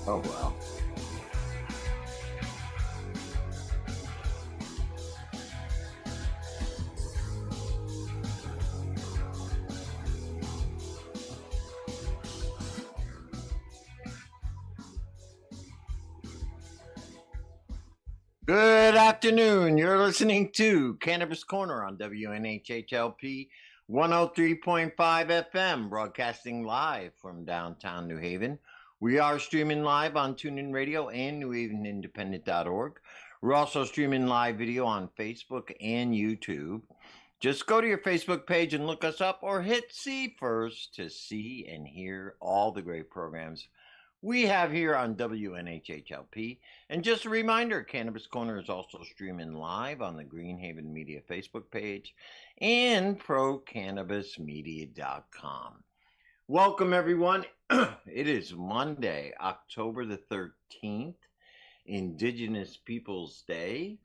Oh, wow. Good afternoon. You're listening to Cannabis Corner on WNHHLP 103.5 FM, broadcasting live from downtown New Haven. We are streaming live on TuneIn Radio and NewHavenIndependent.org. We're also streaming live video on Facebook and YouTube. Just go to your Facebook page and look us up, or hit see first to see and hear all the great programs we have here on WNHHLP. And just a reminder, Cannabis Corner is also streaming live on the Greenhaven Media Facebook page and ProCannabisMedia.com. Welcome, everyone. It is Monday, October the 13th, Indigenous Peoples Day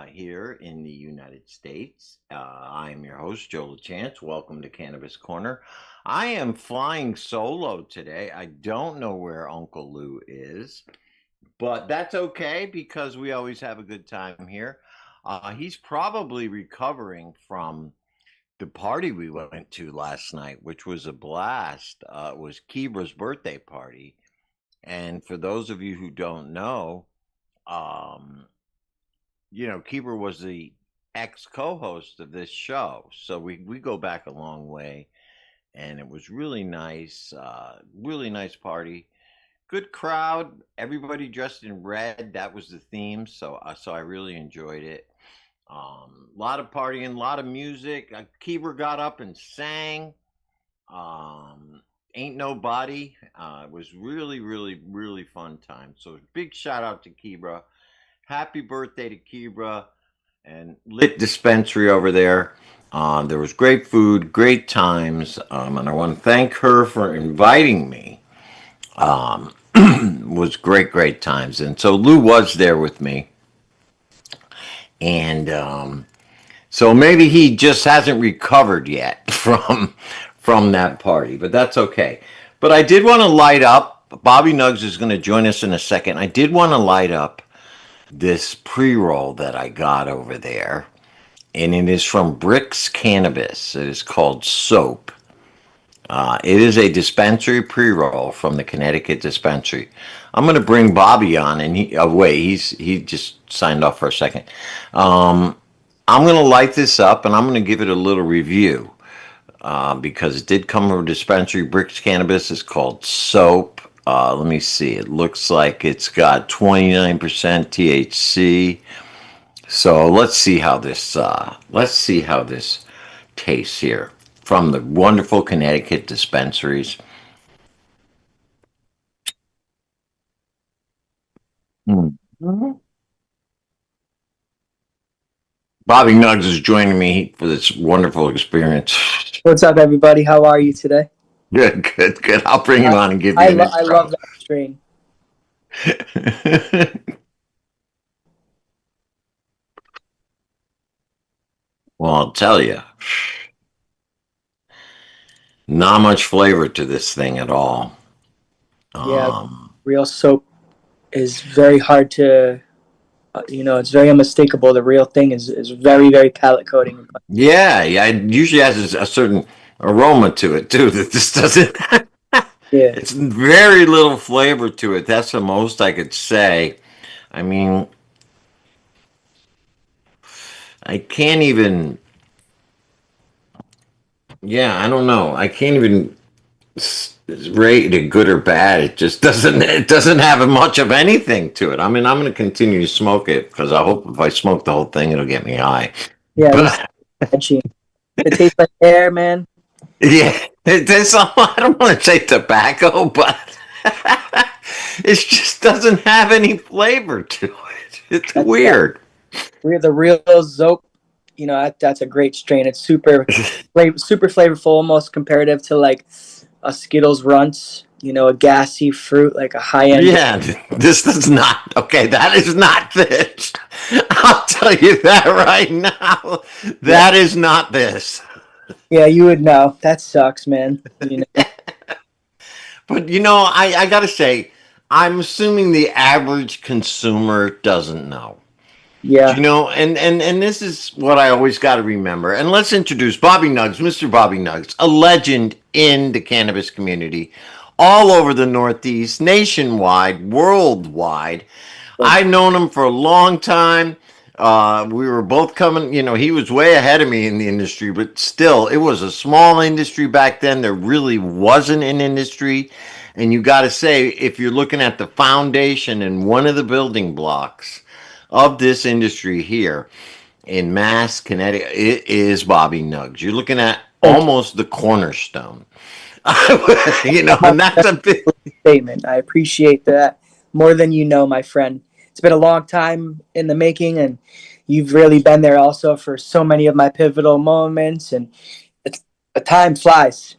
here in the United States. I am your host, Joe LaChance. Welcome to Cannabis Corner. I am flying solo today. I don't know where Uncle Lou is, but that's okay because we always have a good time here. He's probably recovering from the party we went to last night, which was a blast. It was Kibra's birthday party. And for those of you who don't know, Kibra was the ex-co-host of this show. So we go back a long way. And it was really nice party. Good crowd. Everybody dressed in red. That was the theme. So I really enjoyed it. A lot of partying, a lot of music. Kibra got up and sang. Ain't Nobody. It was really, really, really fun time. So big shout out to Kibra. Happy birthday to Kibra and Lit Dispensary over there. There was great food, great times, and I want to thank her for inviting me. Was great times, and so Lou was there with me, and so maybe he just hasn't recovered yet from that party, but that's okay. But I did want to light up. Bobby Nuggs is going to join us in a second. I did want to light up this pre-roll that I got over there, and it is from Bricks Cannabis. It is called Soap. It is a dispensary pre-roll from the Connecticut dispensary. I'm going to bring Bobby on, and he just signed off for a second. I'm going to light this up, and I'm going to give it a little review because it did come from a dispensary. Bricks Cannabis is called Soap. Let me see. It looks like it's got 29% THC. So let's see how this tastes here from the wonderful Connecticut dispensaries. Mm-hmm. Bobby Nuggs is joining me for this wonderful experience. What's up, everybody? How are you today? Good. I'll bring him on and give you an intro. I love that strain. Well, I'll tell you, not much flavor to this thing at all. Yeah, real soap is very hard to, it's very unmistakable. The real thing is very, very palate coating. Yeah. It usually has a certain aroma to it too that this doesn't. Yeah, It's very little flavor to it. That's the most I could say. I mean, I can't even. Yeah, I don't know. I can't even rate it good or bad. It just doesn't. It doesn't have much of anything to it. I mean, I'm going to continue to smoke it because I hope if I smoke the whole thing, it'll get me high. yeah, it tastes like air, man. Yeah, I don't want to say tobacco, but it just doesn't have any flavor to it. It's weird. We're the real Zope. That's a great strain. It's super flavorful, almost comparative to like a Skittles Runts. A gassy fruit, like a high end. Yeah, this is not okay. That is not this. I'll tell you that right now. That is not this. Yeah, you would know. That sucks, man. But I gotta say, I'm assuming the average consumer doesn't know. Yeah. And this is what I always got to remember. And let's introduce Bobby Nuggs, Mr. Bobby Nuggs, a legend in the cannabis community, all over the Northeast, nationwide, worldwide. I've known him for a long time. We were both coming, he was way ahead of me in the industry, but still, it was a small industry back then. There really wasn't an industry. And you got to say, if you're looking at the foundation and one of the building blocks of this industry here in Mass, Connecticut, it is Bobby Nuggs. You're looking at Thank you. almost the cornerstone. And that's That's a bit. a statement. I appreciate that more than you know, my friend. It's been a long time in the making, and you've really been there also for so many of my pivotal moments. And it's time flies.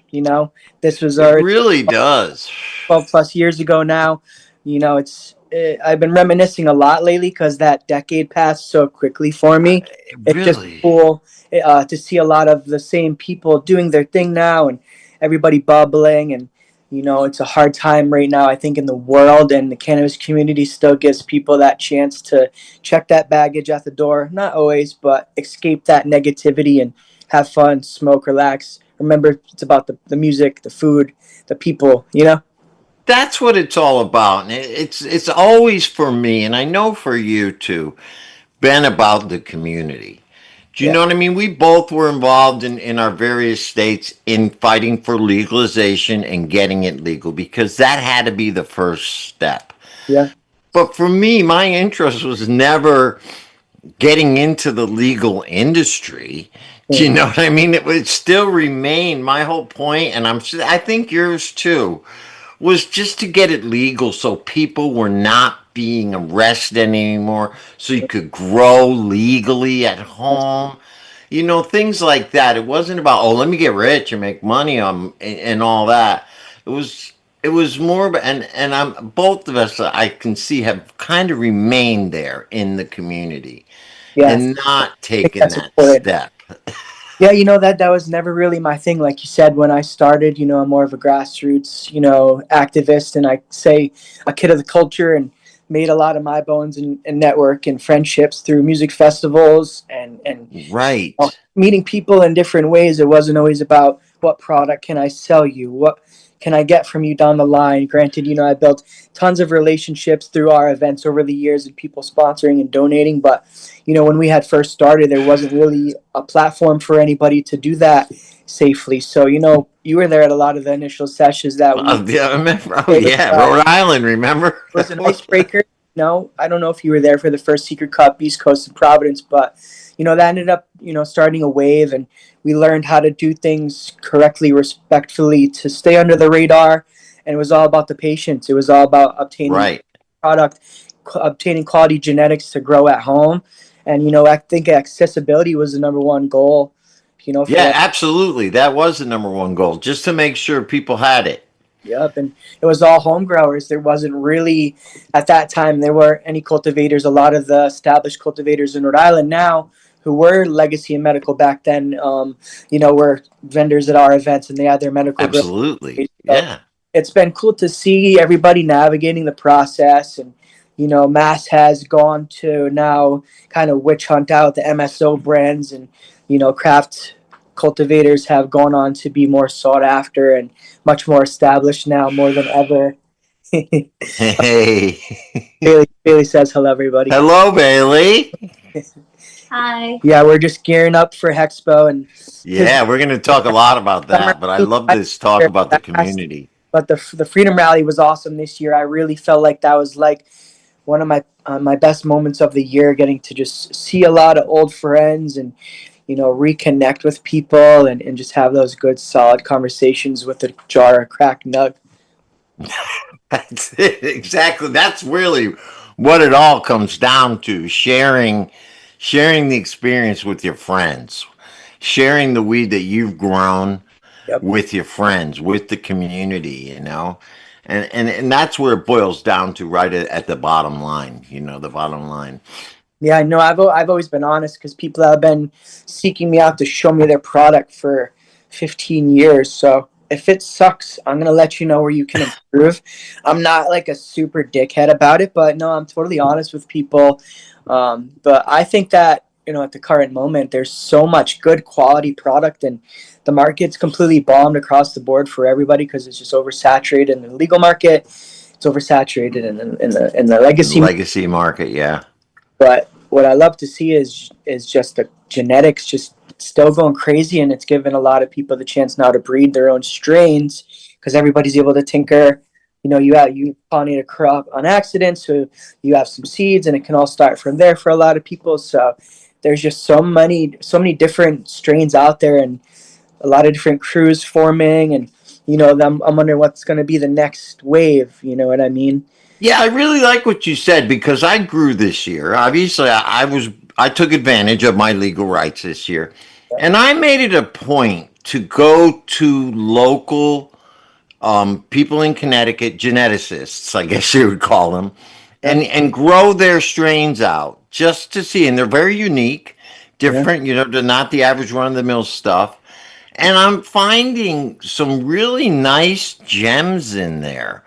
This was It already really does. 12 plus years ago now. I've been reminiscing a lot lately because that decade passed so quickly for me. It's just Really. cool to see a lot of the same people doing their thing now and everybody bubbling. And it's a hard time right now, I think, in the world, and the cannabis community still gives people that chance to check that baggage at the door. Not always, but escape that negativity and have fun, smoke, relax. Remember, it's about the music, the food, the people. That's what it's all about. And it's always for me, and I know for you too, been about the community. Do you Yeah, know what I mean? We both were involved in our various states in fighting for legalization and getting it legal because that had to be the first step. yeah, But for me, my interest was never getting into the legal industry. Do yeah, you know what I mean? It would still remain my whole point, and I think yours too, was just to get it legal so people were not being arrested anymore, so you could grow legally at home. Things like that. It wasn't about, oh, let me get rich and make money on and all that. It was it was more about, and I'm both of us I can see have kind of remained there in the community yeah. and I not think taken that's that important. step. Yeah, that was never really my thing. Like you said, when I started, I'm more of a grassroots, activist, and I say a kid of the culture, and made a lot of my bones and network and friendships through music festivals and Right. meeting people in different ways. It wasn't always about what product can I sell you, what can I get from you down the line. Granted, I built tons of relationships through our events over the years and people sponsoring and donating, but when we had first started, there wasn't really a platform for anybody to do that safely. So you were there at a lot of the initial sessions that we Yeah, I remember. Oh it was, yeah, Rhode Island. Remember? an icebreaker. I don't know if you were there for the first Secret Cup, East Coast and Providence, but that ended up starting a wave, and we learned how to do things correctly, respectfully, to stay under the radar. And it was all about the patients. It was all about obtaining Right. product, obtaining quality genetics to grow at home. And I think accessibility was the number one goal. For Yeah, absolutely. That was the number one goal, just to make sure people had it. Yep, and it was all home growers. There wasn't really, at that time, there weren't any cultivators. A lot of the established cultivators in Rhode Island now, who were legacy and medical back then, were vendors at our events, and they had their medical grow. Absolutely. So Yeah. it's been cool to see everybody navigating the process, and Mass has gone to now kind of witch hunt out the MSO brands, and craft cultivators have gone on to be more sought after and much more established now more than ever. Hey. Bailey says hello, everybody. Hello, Bailey. Hi. Yeah, we're just gearing up for Hexpo, and his Yeah, we're going to talk a lot about summer, that, but I love this talk about the fast, community. but the Freedom Rally was awesome this year. I really felt like that was like one of my best moments of the year, getting to just see a lot of old friends and reconnect with people, and just have those good solid conversations with a jar of cracked nug. That's it. Exactly. That's really what it all comes down to, sharing the experience with your friends, sharing the weed that you've grown Yep. with your friends, with the community. And that's where it boils down to, right at the bottom line, the bottom line. Yeah, no, I've always been honest because people have been seeking me out to show me their product for 15 years. So if it sucks, I'm gonna let you know where you can improve. I'm not like a super dickhead about it, but no, I'm totally honest with people. But I think that at the current moment, there's so much good quality product, and the market's completely bombed across the board for everybody because it's just oversaturated in the legal market. It's oversaturated in the legacy. Legacy market, yeah. But what I love to see is just the genetics just still going crazy, and it's given a lot of people the chance now to breed their own strains because everybody's able to tinker. You pollinate a crop on accident, so you have some seeds, and it can all start from there for a lot of people. So there's just so many different strains out there, and a lot of different crews forming, and I'm wondering what's going to be the next wave. You know what I mean? Yeah, I really like what you said because I grew this year. Obviously, I took advantage of my legal rights this year, and I made it a point to go to local people in Connecticut, geneticists, I guess you would call them, Yeah, and grow their strains out just to see. And they're very unique, yeah. different. They're not the average run of the mill stuff. And I'm finding some really nice gems in there.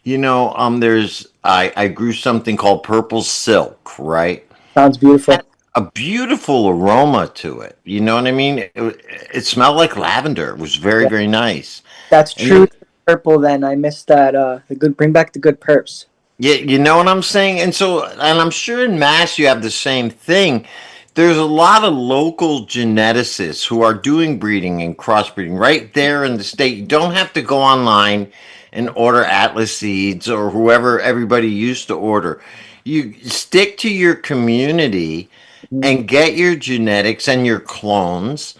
There's I grew something called purple silk, right? Sounds beautiful. Had a beautiful aroma to it. You know what I mean? It smelled like lavender. It was very, Yeah, very nice. that's And true. Purple. Then I missed that. The good. Bring back the good perps. yeah, you know what I'm saying? And I'm sure in Mass you have the same thing. There's a lot of local geneticists who are doing breeding and crossbreeding right there in the state. You don't have to go online and order Atlas seeds or whoever everybody used to order. You stick to your community Mhm. and get your genetics and your clones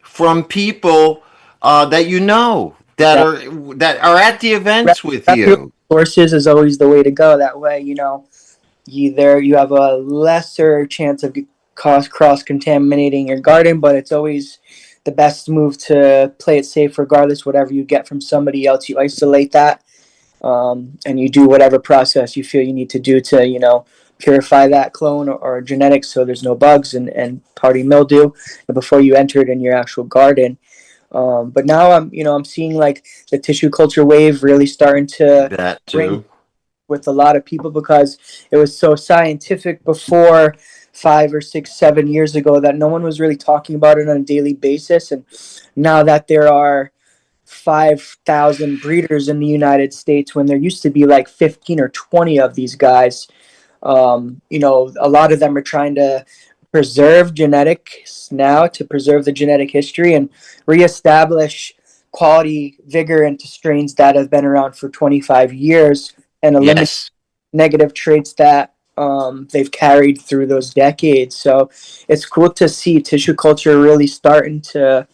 from people that you know Yeah, that are at the events with reputable you. sources is always the way to go. That way, you have a lesser chance of cross contaminating your garden, but it's always the best move to play it safe regardless. Whatever you get from somebody else, you isolate that, and you do whatever process you feel you need to do to purify that clone or genetics so there's no bugs and party mildew before you enter it in your actual garden. But now I'm seeing like the tissue culture wave really starting to That ring too. with a lot of people because it was so scientific before 5 or 6, 7 years ago that no one was really talking about it on a daily basis. And now that there are 5,000 breeders in the United States when there used to be like 15 or 20 of these guys, a lot of them are trying to preserve genetics now to preserve the genetic history and reestablish quality vigor into strains that have been around for 25 years and eliminate Yes. negative traits that they've carried through those decades. So it's cool to see tissue culture really starting to,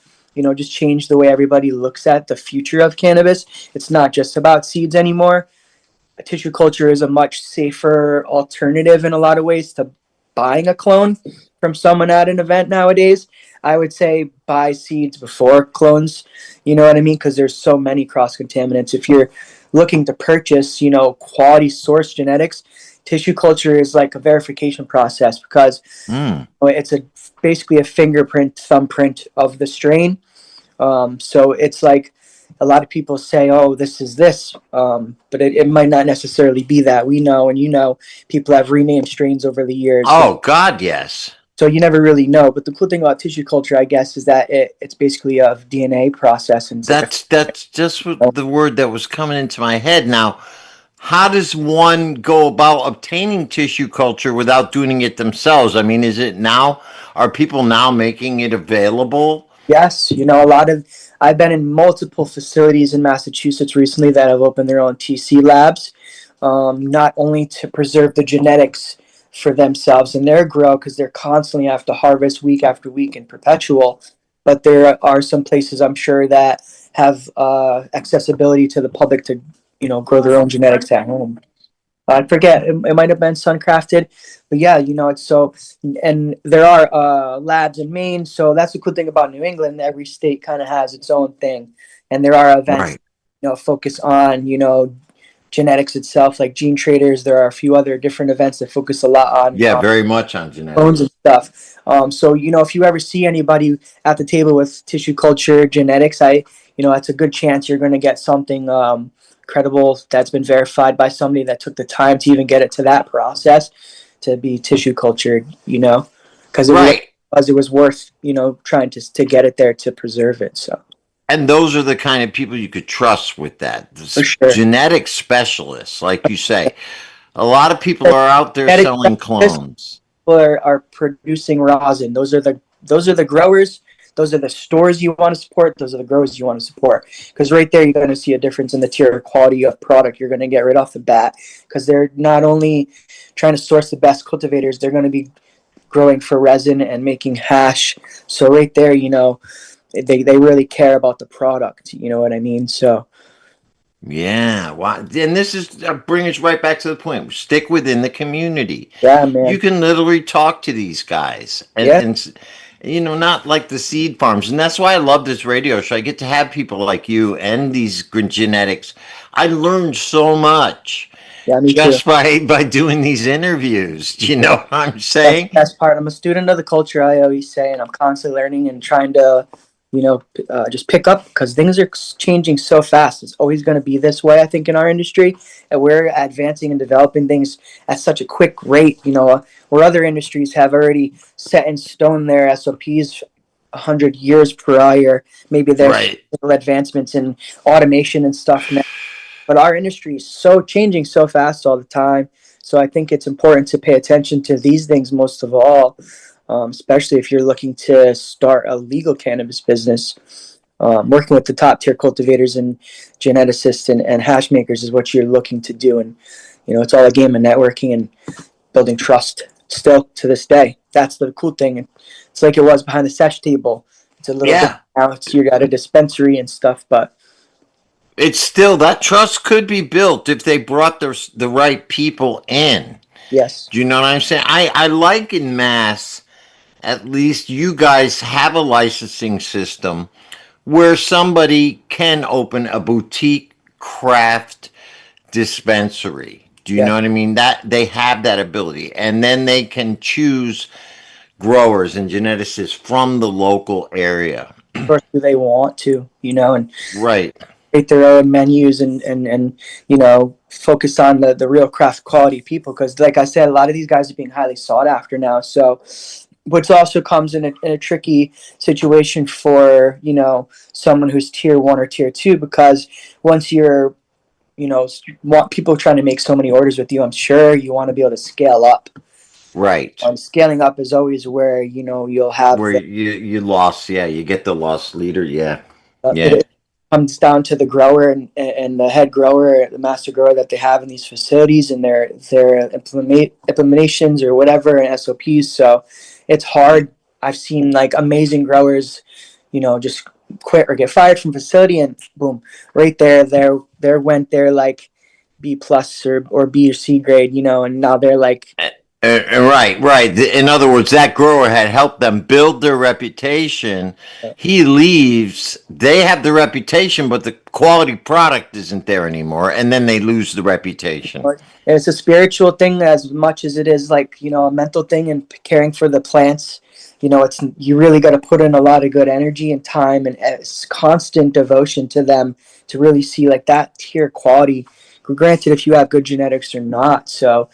just change the way everybody looks at the future of cannabis. It's not just about seeds anymore. Tissue culture is a much safer alternative in a lot of ways to buying a clone from someone at an event nowadays. I would say buy seeds before clones. You know what I mean? Because there's so many cross contaminants. If you're looking to purchase, quality source genetics, tissue culture is like a verification process because Mm. it's basically a fingerprint, thumbprint of the strain. So it's like a lot of people say, "Oh, this is this," but it might not necessarily be that. We know, and people have renamed strains over the years, Oh God, yes. so you never really know. But the cool thing about tissue culture, I guess, is that it's basically a DNA process, and it's like That's just the word that was coming into my head. Now, how does one go about obtaining tissue culture without doing it themselves? I mean, are people now making it available? yes, a lot of. I've been in multiple facilities in Massachusetts recently that have opened their own TC labs, not only to preserve the genetics for themselves and their grow because they're constantly have to harvest week after week in perpetual, but there are some places I'm sure that have accessibility to the public to grow their own genetics at home. I forget. It might have been Suncrafted, but yeah, it's so. And there are labs in Maine, so that's the cool thing about New England. Every state kind of has its own thing, and there are events, Right. focus on genetics itself, like Gene Traders. There are a few other different events that focus a lot on Yeah, very much on clones genetics. and stuff. So if you ever see anybody at the table with tissue culture genetics, it's a good chance you're going to get something credible that's been verified by somebody that took the time to even get it to that process to be tissue cultured. Because Right. it was worth trying to get it there to preserve it. So And those are the kind of people you could trust with that. for sure. Genetic specialists, like you say. A lot of people are out there Genetic selling specialists clones. are producing rosin. Those are the growers. Those are the stores you want to support. Those are the growers you want to support. Because right there, you're going to see a difference in the tier quality of product you're going to get right off the bat. Because they're not only trying to source the best cultivators, they're going to be growing for resin and making hash. So right there, they really care about the product. You know what I mean? So Yeah, wow. And this is bring us right back to the point. Stick within the community. yeah, You man. can literally talk to these guys, and Yeah, not like the seed farms. And that's why I love this radio show. I get to have people like you and these genetics. I learned so much yeah, me too. just by doing these interviews. Do you know what I'm That's the saying? best part. I'm a student of the culture, I always say, and I'm constantly learning and trying to, just pick up because things are changing so fast. It's always going to be this way, I think, in our industry. And we're advancing and developing things at such a quick rate, where other industries have already set in stone their SOPs 100 years prior. Maybe there's Right. little advancements in automation and stuff now. But our industry is so changing so fast all the time. So I think it's important to pay attention to these things most of all, especially if you're looking to start a legal cannabis business. Working with the top tier cultivators and geneticists and hash makers is what you're looking to do. And, it's all a game of networking and building trust still to this day. That's the cool thing. It's like it was behind the sesh table. It's a little different Yeah. now. You got a dispensary and stuff, but It's still that trust could be built if they brought the right people in. yes. Do you know what I'm saying? I like in mass, at least you guys have a licensing system where somebody can open a boutique craft dispensary. Do you Yeah. know what I mean? That they have that ability. And then they can choose growers and geneticists from the local area. Course, do they want to, and Right. create their own menus and focus on the real craft quality people. Because, like I said, a lot of these guys are being highly sought after now. So, which also comes in a tricky situation for, someone who's tier one or tier two, because once you're, want people trying to make so many orders with you, I'm sure you want to be able to scale up. Right. Scaling up is always where, you'll have Where you lost, yeah, you get the lost leader, yeah. Yeah. it comes down to the grower and the head grower, the master grower that they have in these facilities and their implementations or whatever and SOPs. So it's hard. I've seen like amazing growers, just quit or get fired from facility and boom, right there went their like B plus or B or C grade, and now they're like Right, right. In other words, that grower had helped them build their reputation. He leaves, they have the reputation, but the quality product isn't there anymore, and then they lose the reputation. it's a spiritual thing as much as it is like a mental thing and caring for the plants. It's you really got to put in a lot of good energy and time and constant devotion to them to really see like that tier quality. Granted, if you have good genetics or not. So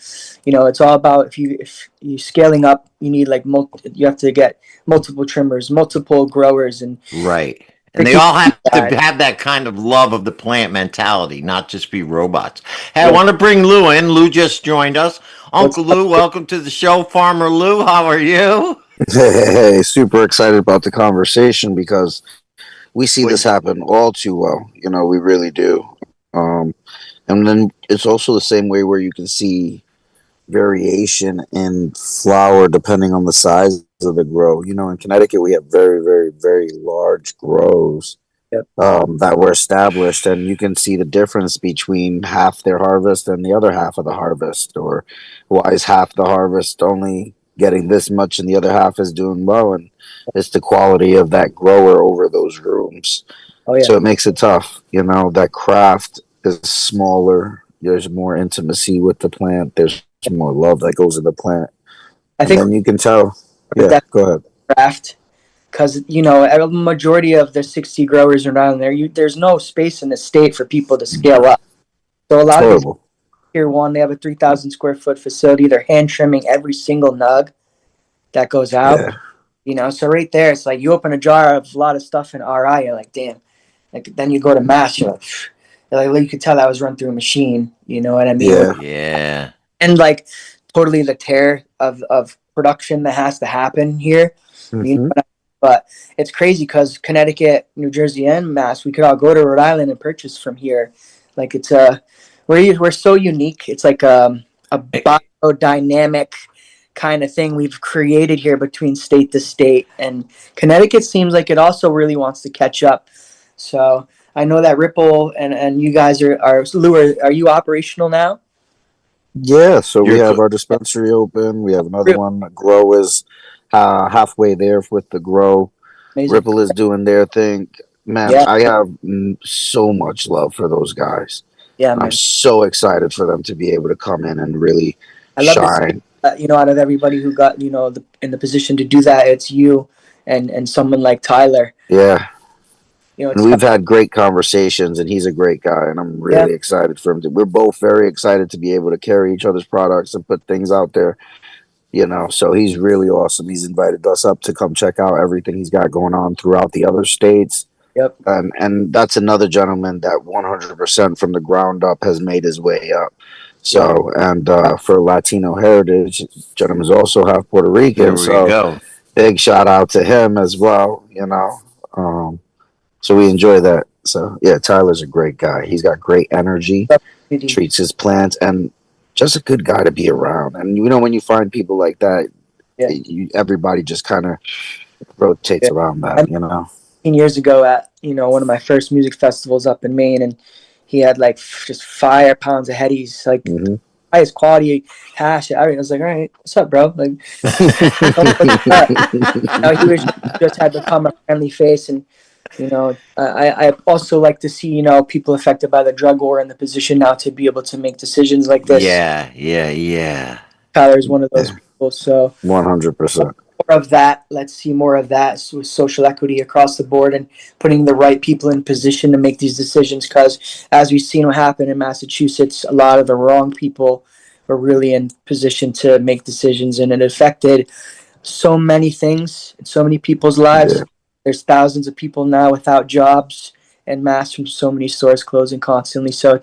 it's all about if you scaling up, you need like you have to get multiple trimmers, multiple growers, and Right. And they tricky all have to side. have that kind of love of the plant mentality, not just be robots. Hey, I Yeah. want to bring Lou in. Lou just joined us. What's Uncle Lou, welcome to the show. Farmer Lou, how are you? Hey, super excited about the conversation because we see Well, this happen all too well. We really do. Um, and then it's also the same way where you can see variation in flower depending on the size of the grow. In Connecticut, we have very, very, very large grows Yep. that were established, and you can see the difference between half their harvest and the other half of the harvest, or why is half the harvest only getting this much and the other half is doing well, and it's the quality of that grower over those rooms. Oh yeah. So it makes it tough. That craft is smaller. there's more intimacy with the plant. There's more love that goes in the plant, I and think then you can tell. with Yeah, that go ahead. craft, because a majority of the 60 growers around there, there's no space in the state for people to scale up. So a It's lot of these horrible. tier one, they have a 3,000 square foot facility. They're hand trimming every single nug that goes out. Yeah, So right there, it's like you open a jar of a lot of stuff in RI, you're like, damn. Like then you go to mass, you're like, phew. Like you could tell that was run through a machine. You know what I mean? yeah. Yeah. And like totally the tear of production that has to happen here. You know Hmm. what I mean? But it's crazy because Connecticut, New Jersey, and Mass, we could all go to Rhode Island and purchase from here. Like it's we're so unique. It's like a biodynamic kind of thing we've created here between state to state, and Connecticut seems like it also really wants to catch up. So I know that Ripple and you guys are Lou, are you operational now? Yeah, so we You're have cl- our dispensary open. We have another Really one. Grow is halfway there with the grow. amazing. Ripple is doing their thing. Man, Yeah, I have so much love for those guys. yeah, I'm man. so excited for them to be able to come in and really I love to see shine. out of everybody who got in the position to do that, it's you and someone like Tyler. Yeah. It's And we've had great conversations, and he's a great guy, and I'm yeah, really excited for him to. We're both very excited to be able to carry each other's products and put things out there, So he's really awesome. He's invited us up to come check out everything he's got going on throughout the other states. yep, And that's another gentleman that 100% from the ground up has made his way up. yep. So, and for Latino heritage, gentleman's also half Puerto there Rican. we So, go. big shout out to him as well. Um, so we enjoy that. So yeah, Tyler's a great guy. He's got great energy, treats his plants, and just a good guy to be around. And when you find people like that, Yeah, everybody just kind of rotates yeah. around I that. 15 years ago at one of my first music festivals up in Maine, and he had like just 5 pounds of headies, like Hmm. highest quality hash. I was like, all right, what's up, bro? Like, what's up? He was just had become a friendly face, and I also like to see people affected by the drug war in the position now to be able to make decisions like this. Yeah, yeah, yeah. Tyler's one of those Yeah, people, so 100%. more of that. Let's see more of that with social equity across the board and putting the right people in position to make these decisions. Because as we've seen what happened in Massachusetts, a lot of the wrong people were really in position to make decisions, and it affected so many things in so many people's lives. Yeah, There's thousands of people now without jobs and mass from so many stores closing constantly. So,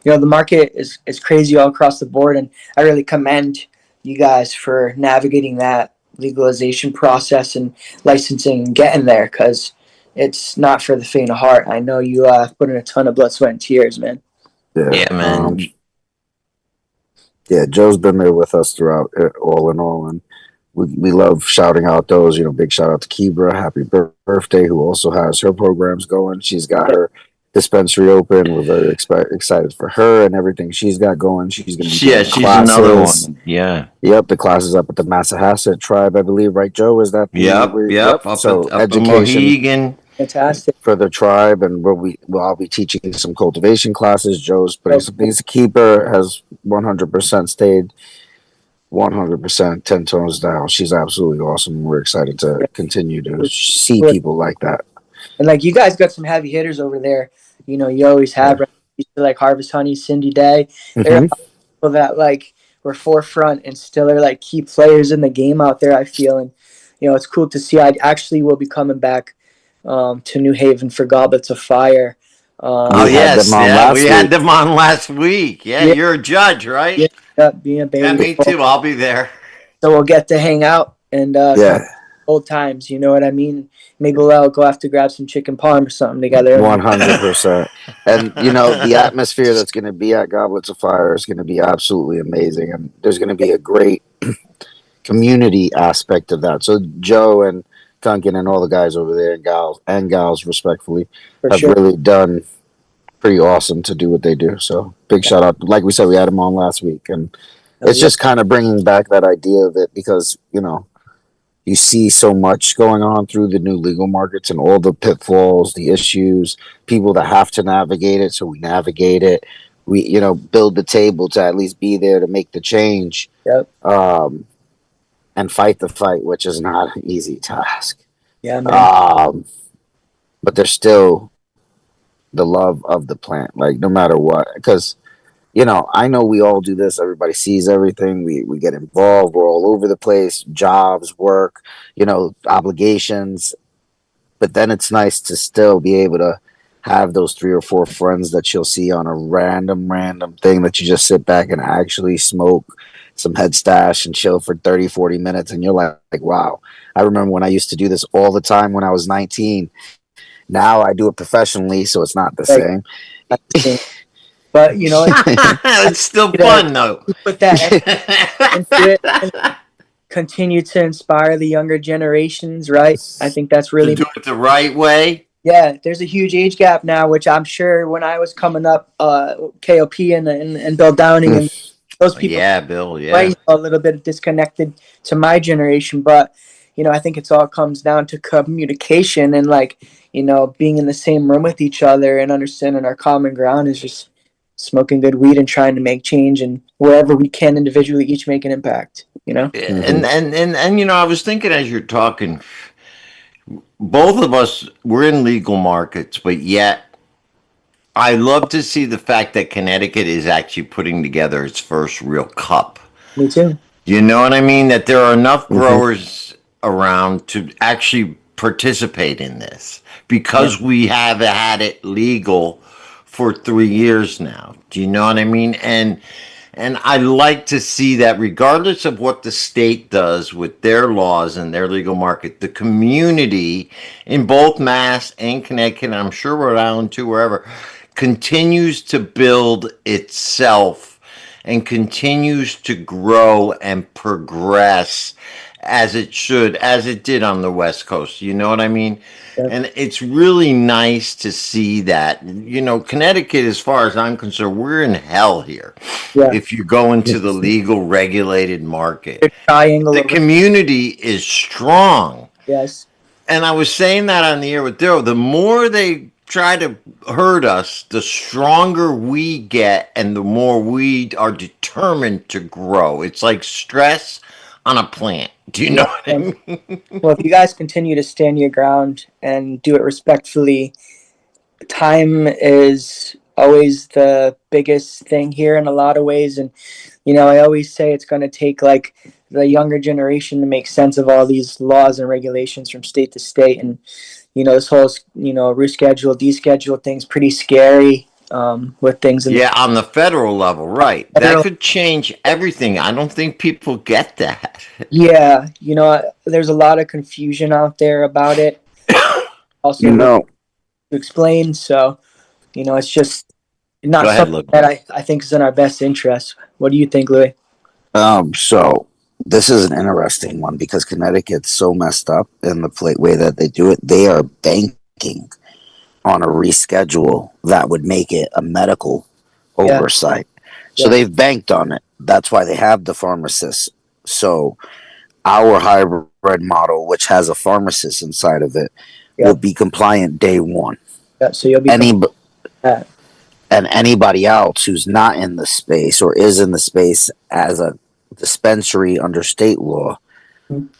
the market is crazy all across the board, and I really commend you guys for navigating that legalization process and licensing and getting there, because it's not for the faint of heart. I know you put in a ton of blood, sweat, and tears, man. yeah. Yeah, man. Yeah, Joe's been there with us throughout it, all in all, and we love shouting out those. Big shout out to Kibra, happy birthday, who also has her programs going. She's got her dispensary open. We're very excited for her and everything she's got going. She's going to be Yeah, doing she's another classes. one. Yeah. Yep, the classes up at the Massachusetts tribe, I believe, right, Joe? Is that Yep, yep. Yep. So Up in education Mohegan. Fantastic. for the tribe, and I'll be teaching some cultivation classes. Joe's putting So some things to keep her. Has 100% stayed 100% 10 tones down. She's absolutely awesome. We're excited to continue to see cool. people like that. And like you guys got some heavy hitters over there. You always have, Yeah. right? Like Harvest Honey, Cindy Day. There are Hmm. people that like were forefront and still are like key players in the game out there, I feel. And it's cool to see. I actually will be coming back to New Haven for Goblets of Fire. Oh We had them yes, on yeah. We last had week. them on last week. Yeah, Yeah, you're a judge, yeah, right? yeah, being a Yeah, baby. me too. I'll be there. So we'll get to hang out and kind of Yeah, old times. You know what I mean? Maybe we'll go have to grab some chicken parm or something together. 100%. And the atmosphere that's going to be at Goblets of Fire is going to be absolutely amazing, and there's going to be a great community aspect of that. So Joe and Duncan and all the guys over there, and gals respectfully, For have sure. really done pretty awesome to do what they do. So big shout out. Like we said, we had them on last week, and it's just kind of bringing back that idea of it, because you see so much going on through the new legal markets and all the pitfalls, the issues, people that have to navigate it. So we navigate it. we build the table to at least be there to make the change. Yep. And fight the fight, which is not an easy task. Yeah, man. But there's still the love of the plant, like no matter what. Because I know we all do this. Everybody sees everything. We get involved. We're all over the place. Jobs, work, obligations. But then it's nice to still be able to have those 3 or 4 friends that you'll see on a random thing that you just sit back and actually smoke some head stash and chill for 30, 40 minutes. And you're like, wow, I remember when I used to do this all the time when I was 19. Now I do it professionally, so it's not the same. But it's still fun though. Put that into it and continue to inspire the younger generations, right? I think that's really to do it the right way. Yeah, there's a huge age gap now, which I'm sure when I was coming up, KOP and Bill Downing and those people, Bill, a little bit disconnected to my generation, but I think it's all comes down to communication and being in the same room with each other and understanding our common ground is just smoking good weed and trying to make change and wherever we can individually each make an impact. And I was thinking as you're talking, both of us we're in legal markets, but yet I love to see the fact that Connecticut is actually putting together its first real cup. Me too. You know what I mean? That there are enough growers around to actually participate in this because we have had it legal for 3 years now. Do you know what I mean? And I like to see that regardless of what the state does with their laws and their legal market, the community in both Mass and Connecticut, and I'm sure Rhode Island too, wherever, continues to build itself and continues to grow and progress as it should, as it did on the West Coast. You know what I mean? Yep. And it's really nice to see that. Connecticut, as far as I'm concerned, we're in hell here. Yeah. If you go into the legal regulated market, the community is strong. Yes. And I was saying that on the air with Daryl. The more they try to hurt us, the stronger we get and the more we are determined to grow. It's like stress on a plant. Do you know what I mean? Well, if you guys continue to stand your ground and do it respectfully, time is always the biggest thing here in a lot of ways. And, I always say it's going to take the younger generation to make sense of all these laws and regulations from state to state. And, this whole, reschedule, deschedule thing's pretty scary. With things on the federal level, right? That could change everything. I don't think people get that. Yeah, there's a lot of confusion out there about it. Also, to explain. So, it's just not something that I think is in our best interest. What do you think, Louis? So this is an interesting one because Connecticut's so messed up in the way that they do it. They are banking on a reschedule that would make it a medical oversight. So they've banked on it. That's why they have the pharmacists. So our hybrid model, which has a pharmacist inside of it, will be compliant day one. Yeah, so you'll be and anybody else who's not in the space or is in the space as a dispensary under state law,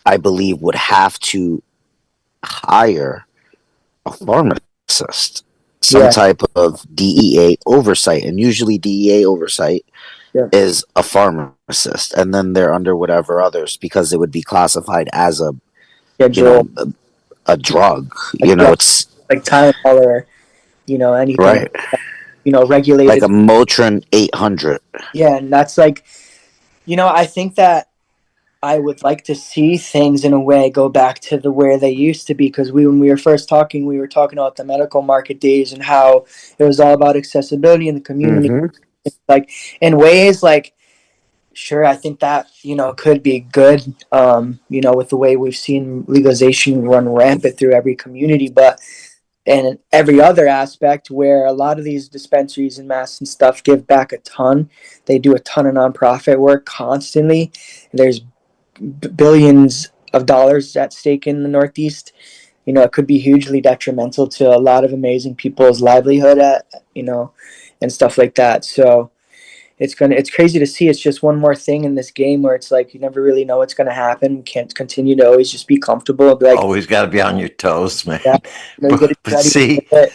I believe would have to hire a pharmacist, some type of DEA oversight, and usually DEA oversight is a pharmacist, and then they're under whatever others because it would be classified as a drug. It's like Tylenol or anything, right? Regulated, like a Motrin 800. Yeah, and that's I think that I would like to see things in a way go back to where they used to be, because when we were first talking, we were talking about the medical market days and how it was all about accessibility in the community. In ways sure, I think that could be good, with the way we've seen legalization run rampant through every community, but in every other aspect where a lot of these dispensaries and Mass and stuff give back a ton. They do a ton of nonprofit work constantly. There's billions of dollars at stake in the Northeast. It could be hugely detrimental to a lot of amazing people's livelihood and stuff like that. So it's crazy to see. It's just one more thing in this game where it's like you never really know what's gonna happen. You can't continue to always just be comfortable. Be like, Always got to be on your toes, man. yeah, you got to be But ready for see, it.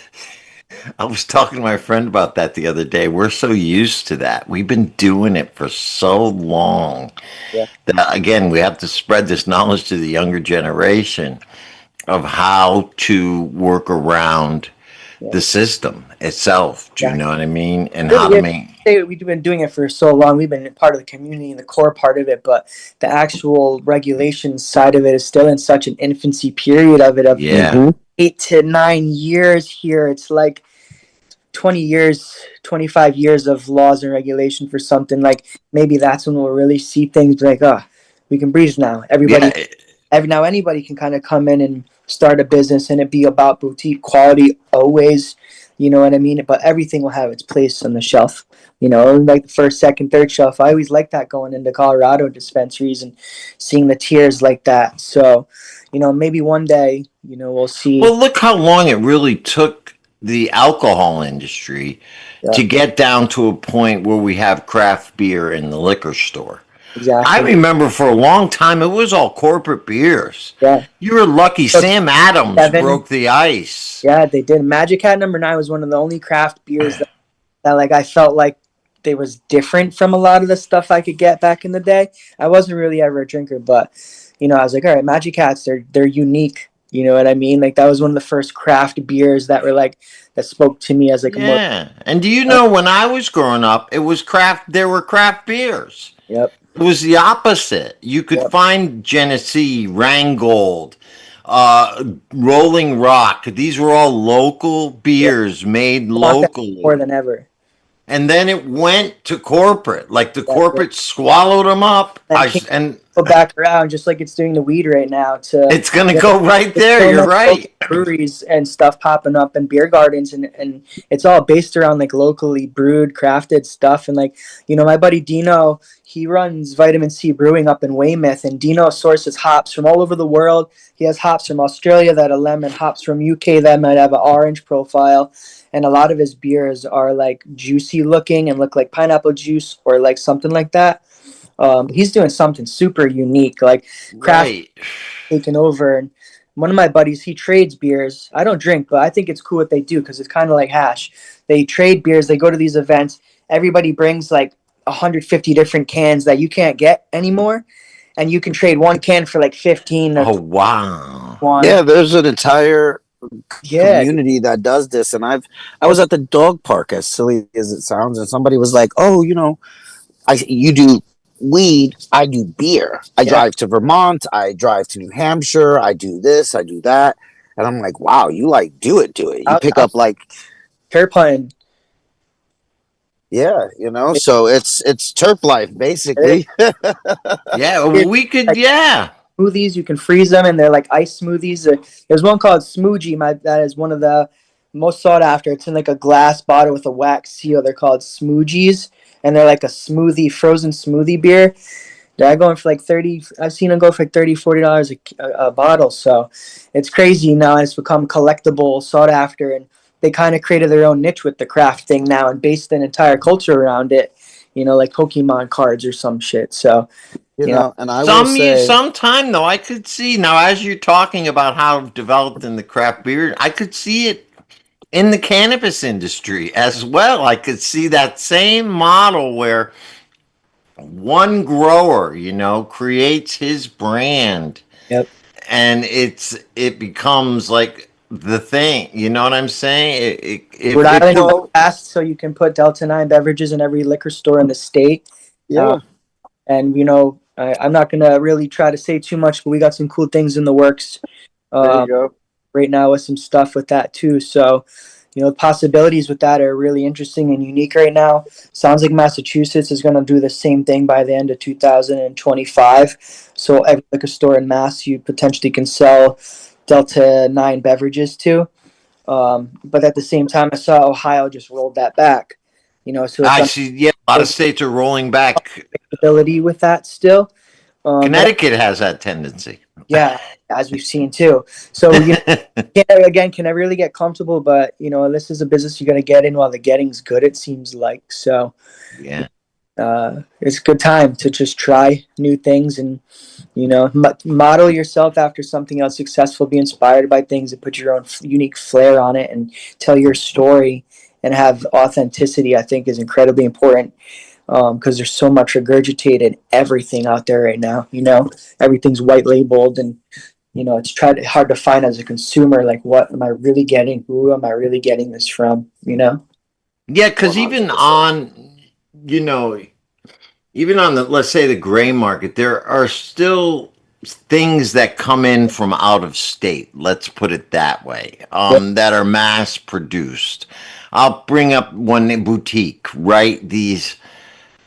I was talking to my friend about that the other day. We're so used to that. We've been doing it for so long Yeah, that, again, we have to spread this knowledge to the younger generation of how to work around yeah, the system itself. Do you yeah. know what I mean? And how Really, to yeah. make. We've been doing it for so long. We've been part of the community and the core part of it, but the actual regulation side of it is still in such an infancy period of it of Yeah. 8 to 9 years here. It's like 20 years, 25 years of laws and regulation for something. Like maybe that's when we'll really see things like, we can breathe now. Yeah. Now anybody can kind of come in and start a business and it be about boutique quality always. You know what I mean? But everything will have its place on the shelf. You know, like the first, second, third shelf. I always like that going into Colorado dispensaries and seeing the tiers like that. So, maybe one day, we'll see. Well, look how long it really took the alcohol industry Yeah, to get down to a point where we have craft beer in the liquor store. I exactly. remember for a long time it was all corporate beers. Yeah. You were lucky So Sam Adams 7, broke the ice. yeah, they did. Magic Hat number 9 was one of the only craft beers that like I felt like they was different from a lot of the stuff I could get back in the day. I wasn't really ever a drinker, but I was like, all right, Magic Hats, they're unique. You know what I mean? Like that was one of the first craft beers that were like that spoke to me as like a more. Yeah. And do you know when I was growing up, it was craft there were craft beers. Yep, It was the opposite. You could yep. find Genesee, Rheingold, Rolling Rock. These were all local Yep. beers made I want that more locally. than ever. And then it went to corporate. Like the Exactly. corporate swallowed them up. And can't And go back around just like it's doing the weed right now to it's going to you go right there's there. so You're many local right. breweries and stuff popping up and beer gardens and it's all based around like locally brewed crafted stuff and like my buddy Dino, he runs Vitamin C Brewing up in Weymouth, and Dino sources hops from all over the world. He has hops from Australia that are lemon, hops from UK that might have an orange profile, and a lot of his beers are like juicy looking and look like pineapple juice or like something like that. He's doing something super unique, like craft Right. taking over. And one of my buddies, he trades beers. I don't drink, but I think it's cool what they do because it's kind of like hash. They trade beers. They go to these events. Everybody brings like 150 different cans that you can't get anymore, and you can trade one can for like 15 or Oh, wow. one. Yeah, there's an entire Yeah, community that does this, and I was at the dog park, as silly as it sounds, and somebody was like, "Oh, you do weed, I do beer. I yeah. drive to Vermont, I drive to New Hampshire, I do this, I do that." And I'm like, wow, you like do it. You pick I'll up like, Turpine. yeah, so it's terp life basically. Yeah, we could, Like yeah. smoothies, you can freeze them, and they're like ice smoothies. There's one called Smoogie. That is one of the most sought after. It's in like a glass bottle with a wax seal. They're called Smoogies, and they're like a smoothie, frozen smoothie beer. They're going for like 30. I've seen them go for like $30, $40 a bottle. So it's crazy now. It's become collectible, sought after, and they kind of created their own niche with the craft thing now and based an entire culture around it. Like Pokemon cards or some shit. So And I will say, Sometime though, I could see now as you're talking about how it developed in the craft beer, I could see it in the cannabis industry as well. I could see that same model where one grower, creates his brand yep. and it becomes like the thing. You know what I'm saying? Rhode If Island you, is fast, so you can put Delta 9 beverages in every liquor store in the state. yeah, And, I'm not going to really try to say too much, but we got some cool things in the works there you go. right now with some stuff with that too. So, possibilities with that are really interesting and unique right now. Sounds like Massachusetts is going to do the same thing by the end of 2025. So every liquor store in Mass you potentially can sell Delta 9 beverages to. But at the same time, I saw Ohio just rolled that back. So I it's see, yeah, a lot of states are rolling back. ability with that still. But Connecticut has that tendency. yeah, as we've seen too. So can I really get comfortable? But this is a business you're gonna get in while the getting's good. It seems like so. Yeah. It's a good time to just try new things and model yourself after something else successful. Be inspired by things and put your own unique flair on it and tell your story and have authenticity. I think is incredibly important because there's so much regurgitated everything out there right now. Everything's white labeled and it's hard to find as a consumer, like, what am I really getting? Who am I really getting this from? Yeah, because even 100%. on, you know, even on the, let's say, the gray market, there are still things that come in from out of state. Let's put it that way, Yep. that are mass produced. I'll bring up one boutique, right? These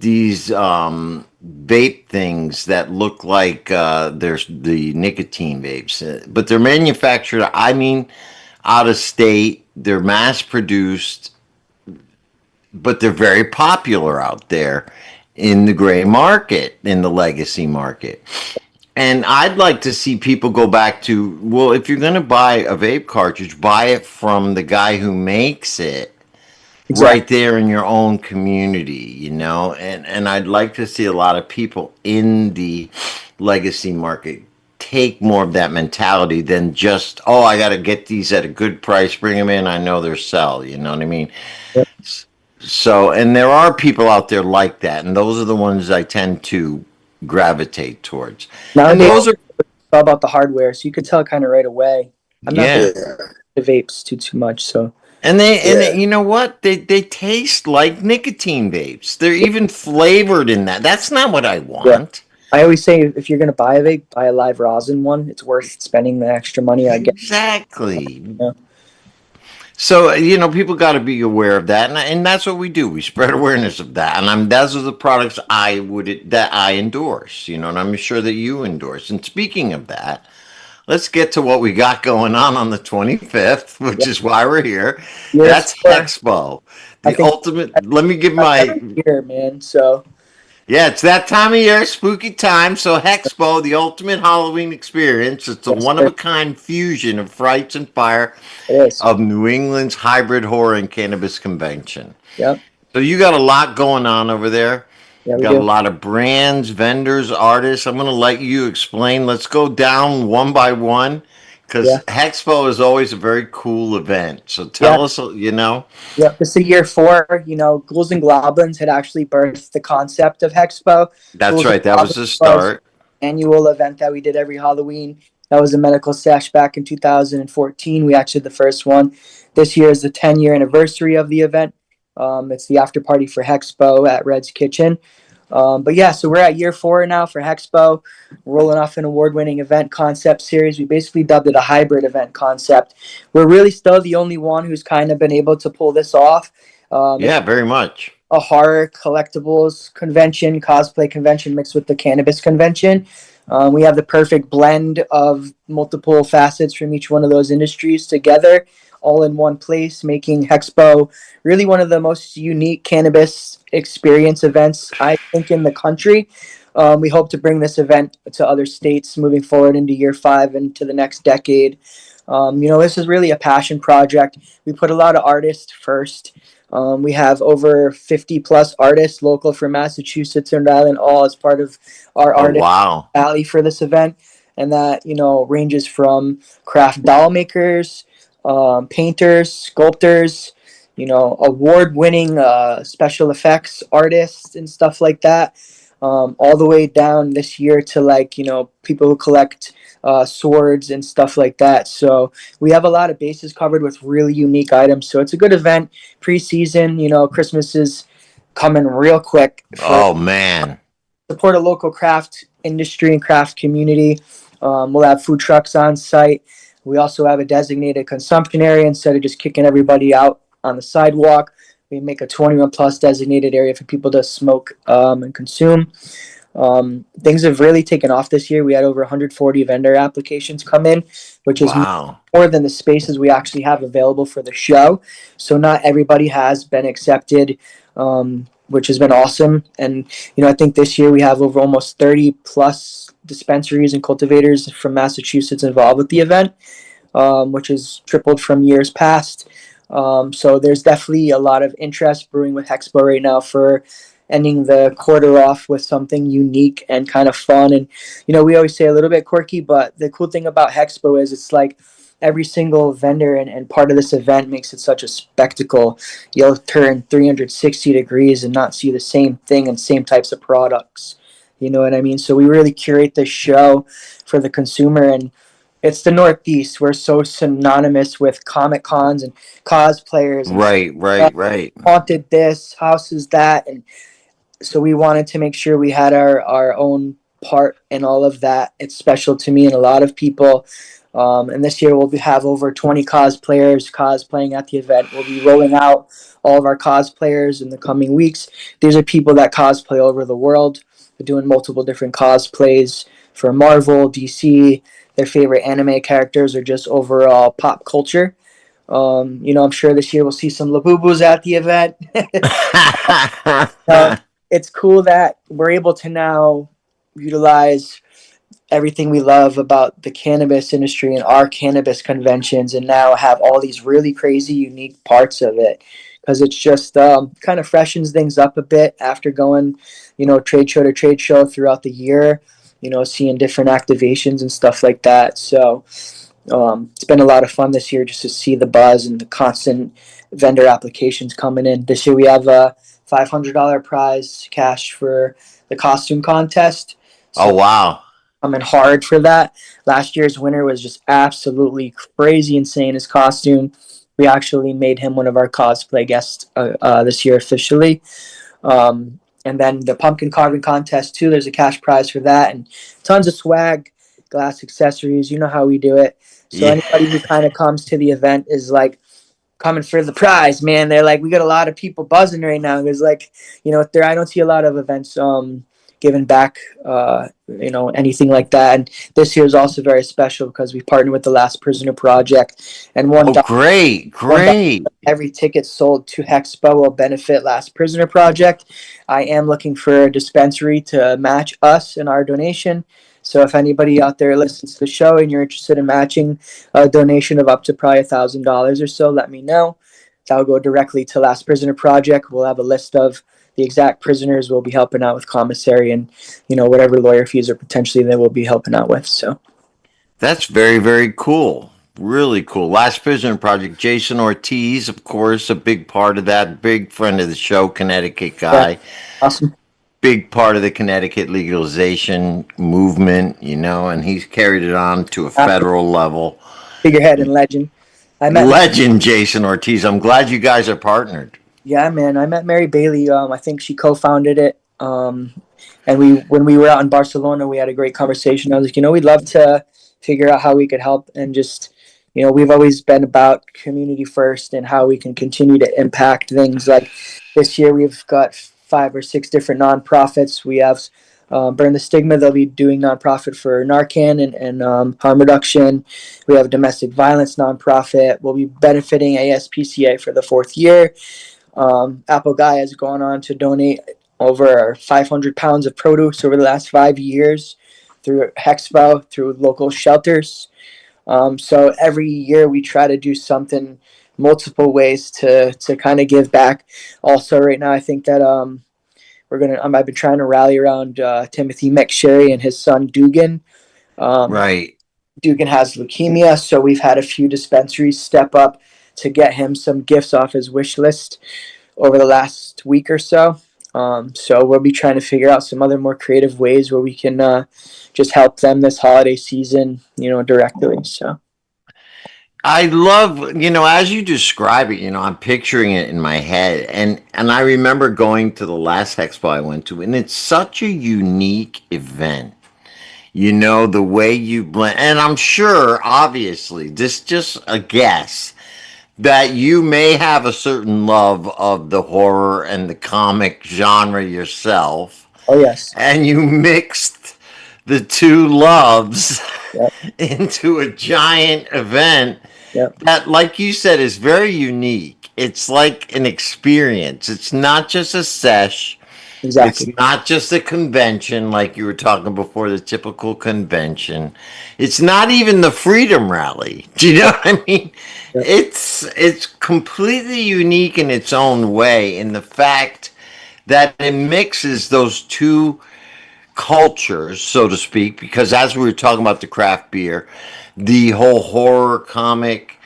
vape things that look like there's the nicotine vapes, but they're manufactured, I mean, out of state. They're mass produced, but they're very popular out there in the gray market, in the legacy market. And I'd like to see people go back to, well, if you're going to buy a vape cartridge, buy it from the guy who makes it right Exactly. there in your own community. And I'd like to see a lot of people in the legacy market take more of that mentality than just, oh, I got to get these at a good price, bring them in, I know they're sell, you know what I mean? Yep. So, and there are people out there like that, and those are the ones I tend to gravitate towards. And Nowadays, those are, it's all about the hardware, so you could tell kind of right away. I'm not yeah. Yeah. the vapes too much, so And Yeah. you know what? They taste like nicotine vapes. They're even flavored in that. That's not what I yeah. want. I always say if you're gonna buy a vape, buy a live rosin one. It's worth spending the extra money. I get. Exactly. You So, people got to be aware of that, and that's what we do. We spread awareness of that, and those are the products that I endorse. And I'm sure that you endorse. And speaking of that, let's get to what we got going on the 25th, which Yeah. is why we're here. Year That's four. Hexpo, I the think ultimate. Let me give every my. year, man. So Yeah, it's that time of year, spooky time. So Hexpo, the ultimate Halloween experience. It's a yes, one of sir. a kind fusion of frights and fire It is. of New England's hybrid horror and cannabis convention. Yep. So you got a lot going on over there. Yeah, You we got a do. lot of brands, vendors, artists. I'm going to let you explain. Let's go down one by one because Yeah. Hexpo is always a very cool event. So Yeah. tell us. Yep. This is year four. Ghouls and Goblins had actually birthed the concept of Hexpo. That's Ghouls and right. That was Goblins the was start. an annual event that we did every Halloween. That was a medical stash back in 2014. We actually did the first one. This year is the 10-year anniversary of the event. It's the after party for Hexpo at Red's Kitchen. But yeah, so we're at year four now for Hexpo, rolling off an award-winning event concept series. We basically dubbed it a hybrid event concept. We're really still the only one who's kind of been able to pull this off. It's Yeah, very much. a horror collectibles convention, cosplay convention mixed with the cannabis convention. We have the perfect blend of multiple facets from each one of those industries together, all in one place, making Hexpo really one of the most unique cannabis experience events, I think, in the country. We hope to bring this event to other states moving forward into year five and to the next decade. This is really a passion project. We put a lot of artists first. We have over 50 plus artists local from Massachusetts and Rhode Island, all as part of our Oh, artist wow. alley for this event. And that, ranges from craft doll makers, painters, sculptors, award winning special effects artists and stuff like that. All the way down this year to people who collect swords and stuff like that. So we have a lot of bases covered with really unique items. So it's a good event. Preseason, Christmas is coming real quick. For Oh, man. support a local craft industry and craft community. We'll have food trucks on site. We also have a designated consumption area instead of just kicking everybody out on the sidewalk. We make a 21 plus designated area for people to smoke and consume. Things have really taken off this year. We had over 140 vendor applications come in, which is Wow. more than the spaces we actually have available for the show. So not everybody has been accepted. which has been awesome. And I think this year we have over almost 30 plus dispensaries and cultivators from Massachusetts involved with the event, which has tripled from years past. So there's definitely a lot of interest brewing with Hexpo right now for ending the quarter off with something unique and kind of fun. And we always say a little bit quirky, but the cool thing about Hexpo is it's like every single vendor and part of this event makes it such a spectacle. You'll turn 360 degrees and not see the same thing and same types of products. You know what I mean? So we really curate this show for the consumer, and it's the Northeast. We're so synonymous with Comic Cons and cosplayers and Right. haunted this, houses that, and so we wanted to make sure we had our own part in all of that. It's special to me and a lot of people. And this year have over 20 cosplayers cosplaying at the event. We'll be rolling out all of our cosplayers in the coming weeks. These are people that cosplay all over the world. They're doing multiple different cosplays for Marvel, DC, their favorite anime characters, or just overall pop culture. I'm sure this year we'll see some Labubus at the event. uh, it's cool that we're able to now utilize everything we love about the cannabis industry and our cannabis conventions, and now have all these really crazy unique parts of it, because it's just kind of freshens things up a bit after going trade show to trade show throughout the year, seeing different activations and stuff like that. So it's been a lot of fun this year just to see the buzz and the constant vendor applications coming in. This year we have a $500 prize cash for the costume contest. So Oh, wow. coming hard for that. Last year's winner was just absolutely crazy insane. His costume. We actually made him one of our cosplay guests this year officially. And then the pumpkin carving contest too. There's a cash prize for that, and tons of swag, glass accessories. You know how we do it. So Yeah. anybody who kind of comes to the event is like coming for the prize, man. They're like, we got a lot of people buzzing right now. There's like, I don't see a lot of events giving back, anything like that. And this year is also very special because we partnered with the Last Prisoner Project, and Oh, great. every ticket sold to Hexpo will benefit Last Prisoner Project. I am looking for a dispensary to match us in our donation. So if anybody out there listens to the show and you're interested in matching a donation of up to probably $1,000 or so, let me know. That'll go directly to Last Prisoner Project. We'll have a list of the exact prisoners we'll be helping out with commissary and whatever lawyer fees or potentially they will be helping out with. So That's very, very cool. Really cool. Last Prisoner Project. Jason Ortiz, of course, a big part of that. Big friend of the show, Connecticut guy. yeah, awesome. Big part of the Connecticut legalization movement, and he's carried it on to a federal level. Figurehead and legend. Legend Jason Ortiz. I'm glad you guys are partnered. Yeah, man. I met Mary Bailey. I think she co-founded it. And when we were out in Barcelona, we had a great conversation. I was like, we'd love to figure out how we could help, and just, we've always been about community first and how we can continue to impact things. Like this year, we've got 5 or 6 different nonprofits. We have Burn the Stigma. They'll be doing nonprofit for Narcan and harm reduction. We have a domestic violence nonprofit. We'll be benefiting ASPCA for the 4th year. Apple Guy has gone on to donate over 500 pounds of produce over the last 5 years through Hexpo, through local shelters. So every year we try to do something, multiple ways to kind of give back. Also, right now I think that I've been trying to rally around Timothy McSherry and his son Dugan. Right. Dugan has leukemia, so we've had a few dispensaries step up to get him some gifts off his wish list over the last week or so. So we'll be trying to figure out some other more creative ways where we can just help them this holiday season, directly. So I love, as you describe it, I'm picturing it in my head. And I remember going to the last expo I went to, and it's such a unique event. The way you blend, and I'm sure, obviously, this just a guess, that you may have a certain love of the horror and the comic genre yourself, oh yes, and you mixed the two loves yep. into a giant event. Yep. that, like you said, is very unique. It's like an experience. It's not just a sesh. It's Exactly. not just a convention like you were talking before, the typical convention. It's not even the Freedom Rally. Do you know what I mean? Yep. It's completely unique in its own way in the fact that it mixes those two cultures, so to speak, because as we were talking about the craft beer, the whole horror comic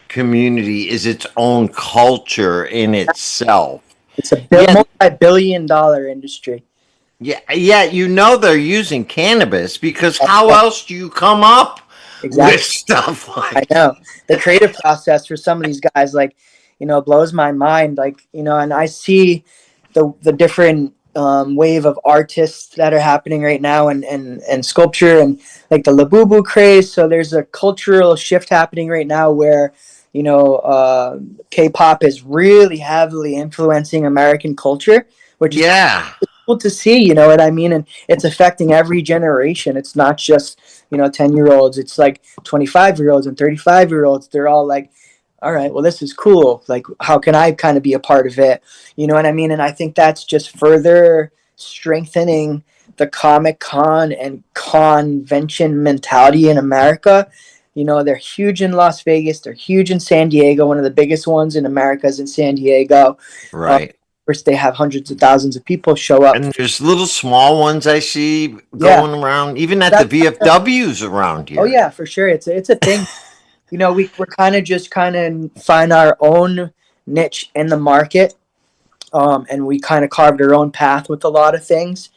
community is its own culture in itself. It's a Yet, multi-billion-dollar industry. yeah, yeah, they're using cannabis because how else do you come up with Exactly. stuff I like? know the creative process for some of these guys, like, blows my mind. Like, and I see the different wave of artists that are happening right now, and sculpture, and like the Labubu craze. So there's a cultural shift happening right now where K-pop is really heavily influencing American culture, which is Yeah, cool to see. You know what I mean? And it's affecting every generation. It's not just 10-year-olds. It's like 25-year-olds and 35-year-olds. They're all like, all right, well, this is cool. Like, how can I kind of be a part of it? You know what I mean? And I think that's just further strengthening the Comic Con and convention mentality in America. They're huge in Las Vegas. They're huge in San Diego. One of the biggest ones in America is in San Diego. right. First, they have hundreds of thousands of people show up. And there's little small ones I see Yeah, going around, even at the that's VFWs around oh here. yeah, for sure. It's a thing. We're kind of find our own niche in the market, and we kind of carved our own path with a lot of things.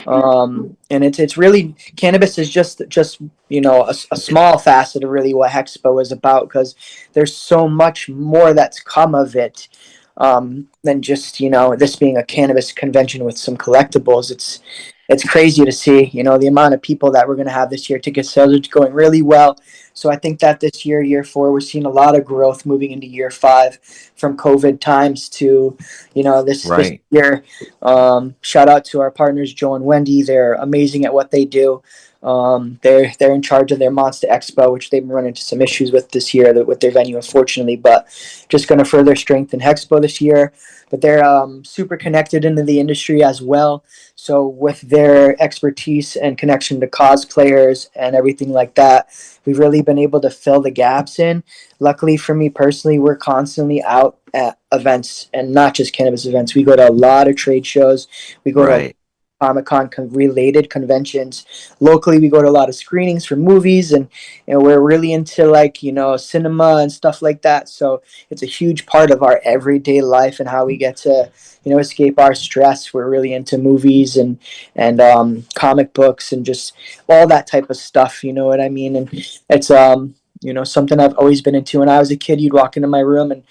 And it's really, cannabis is just a small facet of really what Hexpo is about, because there's so much more that's come of it, than just this being a cannabis convention with some collectibles. It's crazy to see the amount of people that we're going to have this year. Ticket sales are going really well. So I think that this year 4, we're seeing a lot of growth moving into year 5 from COVID times to this Right. year. Shout out to our partners Joe and Wendy. They're amazing at what they do. They're in charge of their Monster Expo, which they've been running into some issues with this year with their venue, unfortunately. But just going to further strengthen Hexpo this year. But they're super connected into the industry as well. So with their expertise and connection to cosplayers and everything like that, we've really been able to fill the gaps in. Luckily for me personally, we're constantly out at events, and not just cannabis events. We go to a lot of trade shows. We go to Right. Comic-Con related conventions. Locally, we go to a lot of screenings for movies, and we're really into like cinema and stuff like that. So it's a huge part of our everyday life and how we get to escape our stress. We're really into movies and comic books and just all that type of stuff. You know what I mean? And it's something I've always been into. When I was a kid, you'd walk into my room and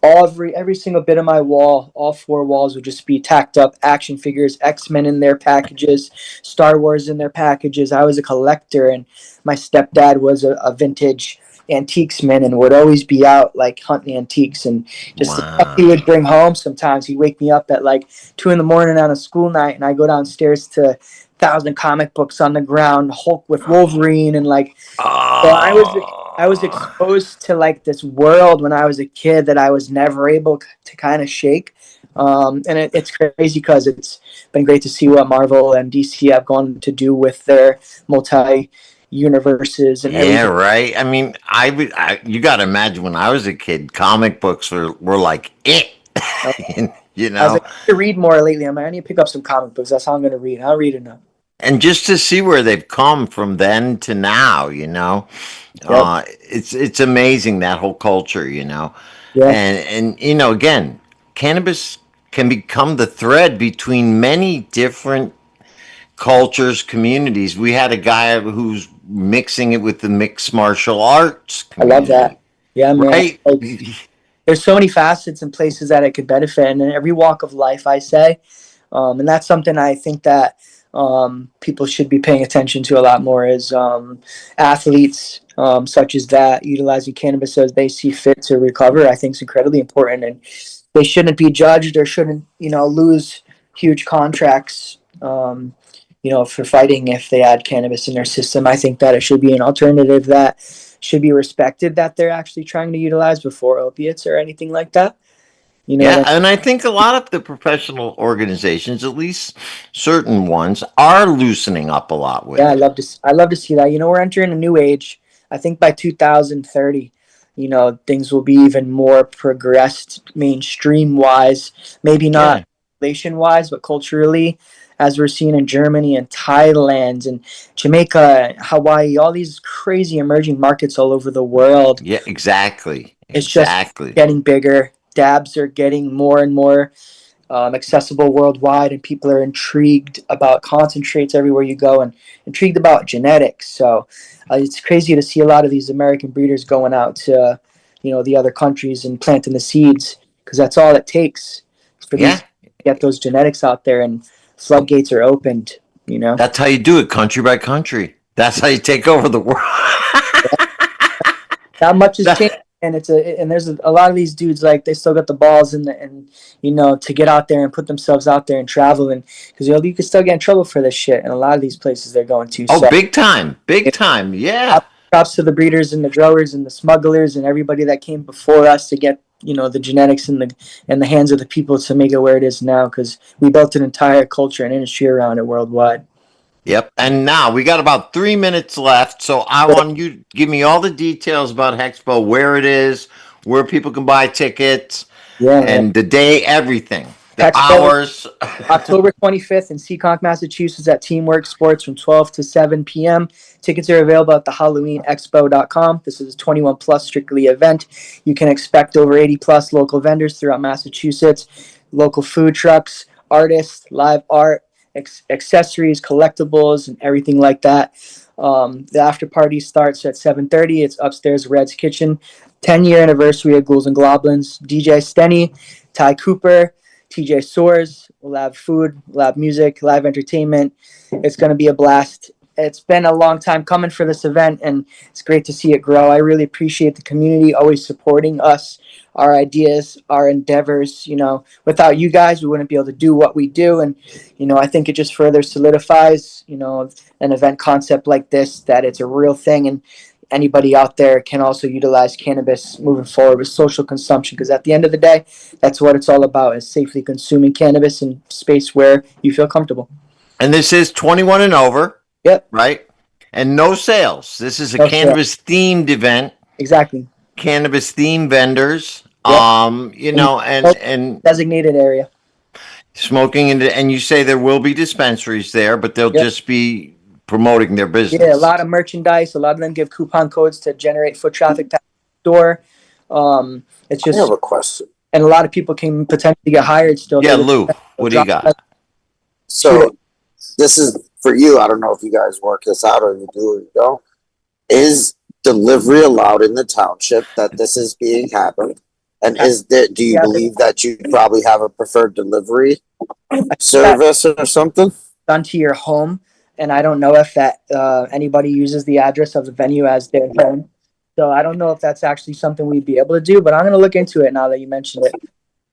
every single bit of my wall, all 4 walls would just be tacked up action figures, X-Men in their packages, Star Wars in their packages. I was a collector, and my stepdad was a vintage antiques man and would always be out like hunting antiques, and just the stuff he Wow. would bring home. Sometimes he'd wake me up at like 2 in the morning on a school night, and I go downstairs to 1,000 comic books on the ground, Hulk with Wolverine, and like, so I was Oh. exposed to like this world when I was a kid that I was never able to kind of shake. And it's crazy because it's been great to see what Marvel and DC have gone to do with their multi universes and Yeah, everything. right. I mean, you got to imagine when I was a kid, comic books were like it. Uh, you I was know, like, I need to read more lately. I'm like, I need to pick up some comic books. That's how I'm going to read. I'll read enough. and just to see where they've come from then to now, Yep. it's amazing that whole culture, Yeah. and again, cannabis can become the thread between many different cultures, communities. We had a guy who's mixing it with the mixed martial arts I love community, that. Yeah, man. right? Like, there's so many facets and places that it could benefit, and in every walk of life, I say. And that's something I think that people should be paying attention to a lot more is athletes such as that utilizing cannabis as they see fit to recover. I think is incredibly important, and they shouldn't be judged or shouldn't lose huge contracts for fighting if they add cannabis in their system. I think that it should be an alternative that should be respected, that they're actually trying to utilize before opiates or anything like that. You know what Yeah, I mean? and I think a lot of the professional organizations, at least certain ones, are loosening up a lot Yeah, with it. I love to see that. We're entering a new age. I think by 2030, things will be even more progressed mainstream wise. Maybe not Yeah, population wise, but culturally, as we're seeing in Germany and Thailand and Jamaica, Hawaii, all these crazy emerging markets all over the world. yeah, exactly, It's just exactly. getting bigger. Dabs are getting more and more accessible worldwide, and people are intrigued about concentrates everywhere you go, and intrigued about genetics. So it's crazy to see a lot of these American breeders going out to the other countries and planting the seeds, because that's all it takes for these Yeah, to get those genetics out there, and floodgates are opened. You know, that's how you do it, country by country. That's how you take over the world. not much has changed. That- And there's a lot of these dudes, like, they still got the balls and to get out there and put themselves out there and travel, and because you can still get in trouble for this shit in a lot of these places they're going to. oh, So big time. Yeah. props to the breeders and the growers and the smugglers and everybody that came before us to get the genetics in the hands of the people to make it where it is now, because we built an entire culture and industry around it worldwide. Yep. And now we got about 3 minutes left. So I want you to give me all the details about Hexpo, where it is, where people can buy tickets, Yeah, man. and the day, everything, the Expo hours. October 25th in Seekonk, Massachusetts at Teamwork Sports from 12 to 7 p.m. Tickets are available at the HalloweenExpo.com. This is a 21 plus strictly event. You can expect over 80 plus local vendors throughout Massachusetts, local food trucks, artists, live art, accessories, collectibles, and everything like that. The after party starts at 7:30. It's upstairs, Red's Kitchen. 10-year anniversary of Ghouls and Goblins. DJ Stenny, Ty Cooper, TJ Soares. We'll have food, we'll have music, live entertainment. It's going to be a blast. It's been a long time coming for this event, and it's great to see it grow. I really appreciate the community always supporting us, our ideas, our endeavors. Without you guys, we wouldn't be able to do what we do. And, I think it just further solidifies, an event concept like this, that it's a real thing. And anybody out there can also utilize cannabis moving forward with social consumption, because at the end of the day, that's what it's all about, is safely consuming cannabis in space where you feel comfortable. And this is 21 and over, Yep. right? And no sales. This is a No sale. cannabis themed event, Exactly. cannabis themed vendors. Yep. And Designated area. smoking, and you say there will be dispensaries there, but they'll Yep. just be promoting their Yeah, a business. lot of merchandise. A lot of them give coupon codes to generate foot traffic to the store. It's I just, have a question. and a lot of people can potentially get hired still. Yeah, through Lou, what do you drop got? So this is for you. I don't know if you guys work this out or you do or you don't. Is delivery allowed in the township that this is being happened? And do you Yeah, believe that you probably have a preferred delivery that service or something? done to your home, and I don't know if that anybody uses the address of the venue as their home. So I don't know if that's actually something we'd be able to do, but I'm going to look into it now that you mentioned it.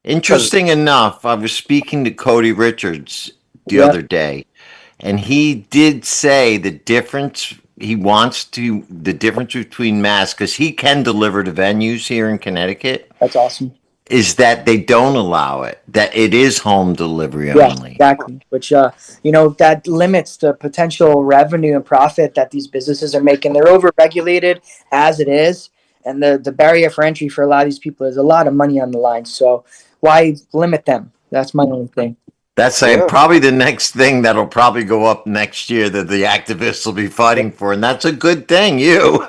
Interesting enough, I was speaking to Cody Richards the Yep, other day, and he did say the difference between mass, because he can deliver to venues here in Connecticut, that's awesome. is that they don't allow it, that it is home delivery Yeah, only. exactly. Which that limits the potential revenue and profit that these businesses are making. They're over regulated as it is, and the barrier for entry for a lot of these people is a lot of money on the line. So why limit them? That's my only thing. That's Yeah. probably the next thing that'll probably go up next year that the activists will be fighting for, and that's a good thing. You.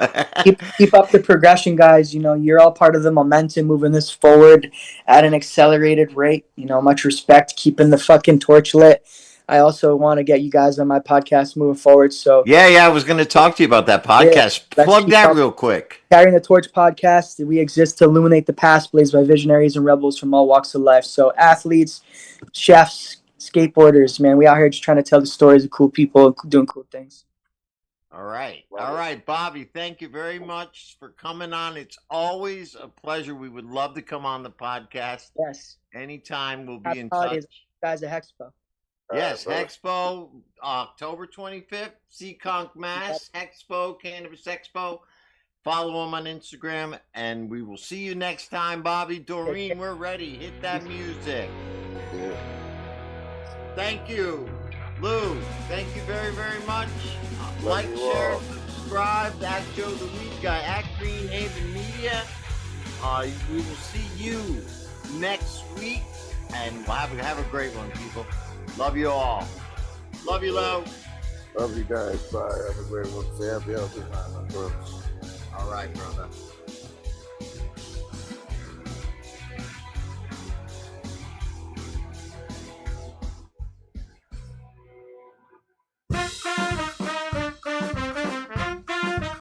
Keep up the progression, guys. You're all part of the momentum moving this forward at an accelerated rate. Much respect, keeping the fucking torch lit. I also want to get you guys on my podcast moving forward. So Yeah, I was going to talk to you about that yeah, podcast. let's Plug keep that up. real quick. Carrying the Torch podcast. We exist to illuminate the past, blazed by visionaries and rebels from all walks of life. So athletes, chefs, skateboarders, man, we out here just trying to tell the stories of cool people doing cool things. All right, Bobby. Thank you very much for coming on. It's always a pleasure. We would love to come on the podcast Yes. anytime. We'll be Happy in holidays, touch. guys at Hexpo. Yes, brother. Hexpo, October 25th, Seekonk, Mass. Hexpo, Cannabis Expo. Follow him on Instagram, and we will see you next time, Bobby. Doreen, we're ready. Hit that music. Yeah. Thank you. Lou, thank you very, very much. Like, you share, all. subscribe. At Joe the Weed Guy, at Green Haven Media. We will see you next week, and we'll have a great one, people. Love you all. Love you, Lou. Love you guys. Bye. Have a great one. Stay happy, healthy, man. All right, brother.